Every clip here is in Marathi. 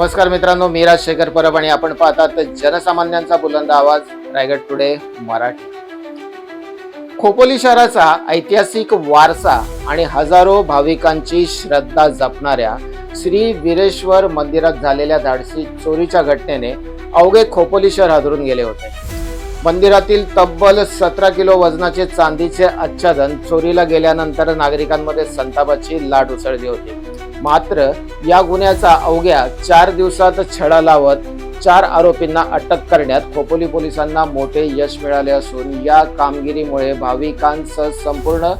नमस्कार मित्रांनो, मी राजशेखर परब आणि आपण पाहतात जनसामान्यांचा बुलंद आवाज रायगड टुडे मराठी। खोपोली शहराचा ऐतिहासिक वारसा आणि हजारो भाविकांची श्रद्धा जपणाऱ्या श्री वीरेश्वर मंदिरात झालेल्या धाडसी चोरीच्या घटनेने अवघे खोपोली शहर हादरून गेले होते। मंदिरातील तब्बल 17 किलो वजनाचे चांदीचे आच्छादन चोरीला गेल्यानंतर नागरिकांमध्ये संतापाची लाट उसळली होती। मात्र या गुन्ह्याचा अवघ्या 4 दिवसात छडा लावत 4 आरोपींना अटक करण्यात खोपोली पोलिसांना मोठे यश मिळाले असून या कामगिरीमुळे भाविकांसह संपूर्ण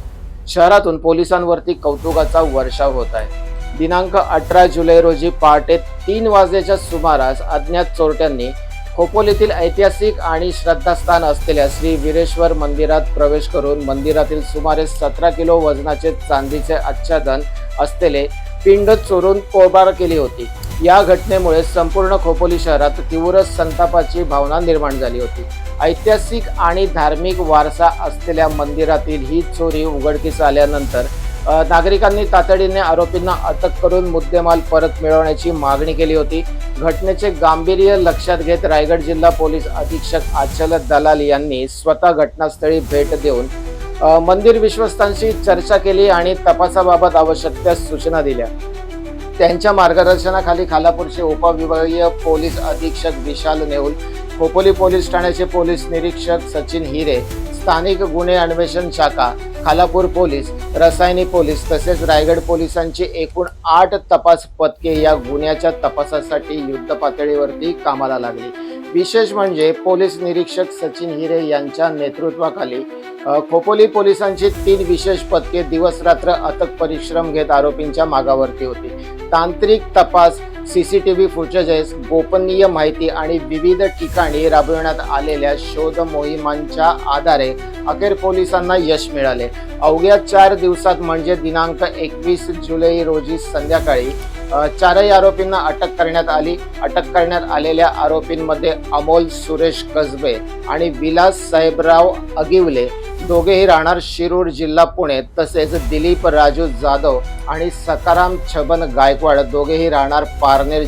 शहरातून पोलिसांवरती कौतुकाचा वर्षाव होत आहे। दिनांक 18 जुलै रोजी पहाटे 3 वाजल्याच्या सुमारास अज्ञात चोरट्यांनी खोपोलीतील ऐतिहासिक आणि श्रद्धास्थान असलेल्या श्री वीरेश्वर मंदिरात प्रवेश करून मंदिरातील सुमारे 17 किलो वजनाचे चांदीचे आच्छादन असलेले पिंड चोरून पोबार केली होती। या घटनेमुळे संपूर्ण खोपोली शहरात तीव्र संतापाची भावना निर्माण झाली होती। ऐतिहासिक आणि धार्मिक वारसा असलेल्या मंदिरातील ही चोरी उघडकीस आल्यानंतर नागरिकांनी तातडीने आरोपींना अटक करून मुद्देमाल परत मिळवण्याची मागणी केली होती। घटनेचे गांभीर्य लक्षात घेत रायगड जिल्हा पोलीस अधीक्षक आचल दलाल यांनी स्वतः घटनास्थळी भेट देऊन मंदिर विश्वस्तांशी चर्चा केली आणि तपासाबाबत आवश्यक त्या सूचना दिल्या। त्यांच्या मार्गदर्शनाखाली खालापूरचे उपविभागीय पोलीस अधीक्षक विशाल नेऊल, खोपोली पोलीस ठाण्याचे पोलीस निरीक्षक सचिन हिरे, स्थानिक गुन्हे अन्वेषण शाखा, खालापूर पोलीस, रसायनी पोलीस तसेच रायगड पोलिसांची एकूण 8 तपास पथके या गुन्ह्याच्या तपासासाठी युद्ध पातळीवरती कामाला लागली। विशेष म्हणजे पोलीस निरीक्षक सचिन हिरे यांच्या नेतृत्वाखाली खोपोली पोलिसांची 3 विशेष पथके दिवस रात्र अथक परिश्रम घेत आरोपींच्या मागावरती होती। तांत्रिक तपास, सीसीटीव्ही फुटेजेस, गोपनीय माहिती आणि विविध ठिकाणी राबविण्यात आलेल्या शोध मोहिमांच्या आधारे अखेर पोलिसांना यश मिळाले। अवघ्या 4 दिवसात म्हणजे दिनांक 21 जुलै रोजी संध्याकाळी 4 आरोपींना अटक करण्यात आली। अटक करण्यात आलेल्या आरोपींमध्ये अमोल सुरेश कसबे आणि विलास साहेबराव अगिवले दोघेही राहणार शिरूर जिल्हा पुणे तसेच दिलीप राजू जाधव आणि सकाराम छबन गायकवाड दोघेही राहणार पारनेर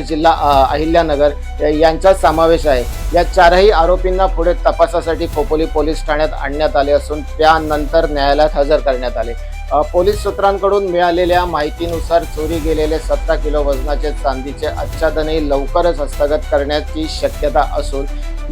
जिल्हा अहिल्यानगर यांचा समावेश आहे। या 4ही आरोपींना पुढे तपासासाठी खोपोली पोलीस ठाण्यात आणण्यात आले असून त्यानंतर न्यायालयात हजर करण्यात आले। पोलीस सूत्रांकडून मिळालेल्या माहितीनुसार चोरी गेलेले 17 किलो वजनाचे चांदीचे आच्छादनही लवकरच हस्तगत करण्याची शक्यता असून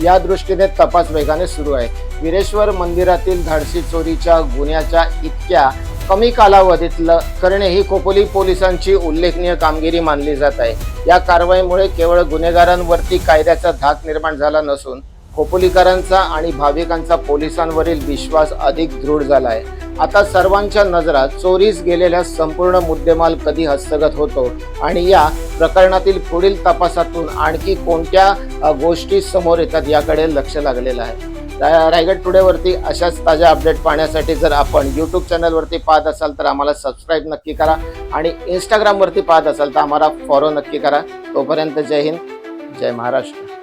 या दृष्टीने तपास वेगाने सुरू आहे। वीरेश्वर मंदिरातील धाडसी चोरीच्या गुन्ह्याच्या इतक्या कमी कालावधीत करणे ही खोपोली पोलिसांची उल्लेखनीय कामगिरी मानली जात आहे। या कारवाईमुळे केवळ गुन्हेगारांवरती कायद्याचा धाक निर्माण झाला नसून खोपोलीकरांचा आणि भाविकांचा पोलिसांवरील विश्वास अधिक दृढ झाला आहे। आता सर्वांच्या नजरा चोरीस गेलेल्या संपूर्ण मुद्देमाल कधी हस्तगत होतो आणि या प्रकरणातील पुढील तपासातून आणखी कोणत्या गोष्टी समोर येतात याकडे लक्ष लागलेलं आहे। रायगड टुडेवरती अशाच ताज्या अपडेट पाहण्यासाठी जर आपण यूट्यूब चॅनलवरती पाहत असाल तर आम्हाला सबस्क्राईब नक्की करा आणि इंस्टाग्रामवरती पाहत असाल तर आम्हाला फॉलो नक्की करा। तोपर्यंत जय हिंद, जय महाराष्ट्र।